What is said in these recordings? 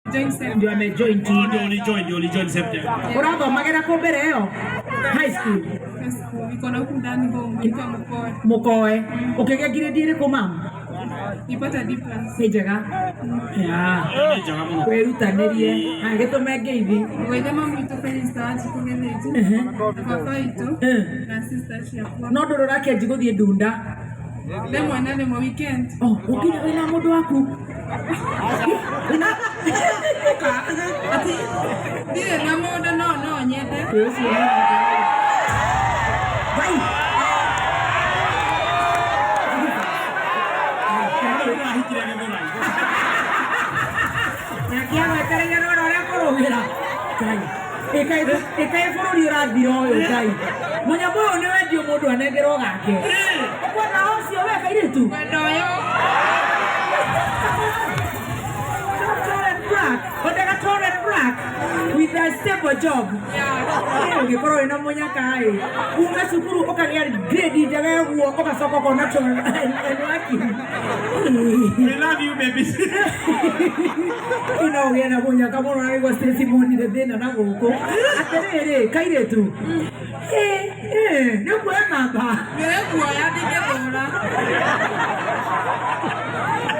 Ndio amejoin team. Ndio join September. Urathomagĩra kũ mbere ĩyo? High school. Iko na huku ndani kwa Mukoe. Mukoe. Ukĩgĩa grade ĩrĩkũ mama? Nipata D+. Nĩ njega. Ya. Nĩ njega mũno. Wĩrutanĩrie. Ha gĩtũme ngeithi. Wende mamu itu Felista ajikugeneje. Papa itu na sister ciakwa. No ndũrũ rakĩanji gũthiĩ ndunda. Lemwe na lemwe weekend. Oh, ũkĩnya wĩna mũndũ waku. Ati ndiye na mũndũ no nyende. Vai. Nakia wetereire no ũrĩa kũrũmĩra. Ĩkaĩ bũrũri ũrathira ũyũ Ngai. Mũnyamũ ũyũ nĩ wendio mũndũ anengerwo gake. Kwona ũcio we kairĩtu. Wendo ũyũ. Black with a stable job. Ũngĩkorwo wĩna mũnyaka-ĩ, kuma cukuru ũkagĩa grade njega ũguo ũgacoka ũkona nĩwaki. We love you baby. No ũgĩe na mũnyaka mũno na nĩguo Stacy monire thĩna na gũkũ. Atĩrĩrĩ, kairĩtu. Nĩ kuoya namba. Nĩkuoya ndingĩthũra.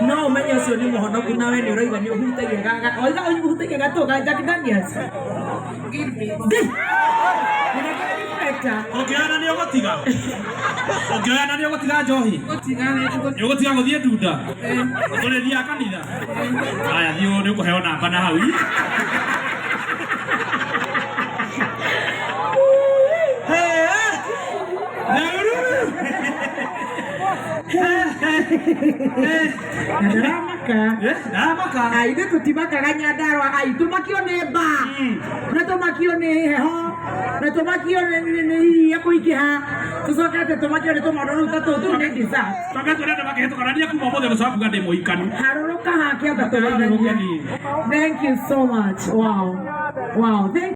No ũmenye ũcio nĩ mũhonoku nawe nĩ ũrauga nĩ ũhutagia gaga. Oiga ũhutagia gatũ ga Jack Daniels. Ũngĩoyana nĩ ũgũtiga njohi. Nĩ ũgũtiga gũthiĩ ndunda. Ũtũrĩria kanitha. Haya thiĩ nĩ ũkũheo namba na hau. Ndaramaka. Ithuĩ tũtimakaga Nyandarua. Tũmakio nĩ mbaa. Na tũmakio nĩ heho. Na tũmakio nĩ iria kũingĩha. Tũcoke atĩ tũmakio nĩ tũmaũndũ rĩu ta tũtũ nĩ dessert. Tũcoke tũrĩa ndĩmakĩhĩtũkanania kuma ũmũthĩ gũcoka ndĩ mũikanu. Harũrũka hake amba tũgeithanie. Thank you so much. Wow. Wow. Thank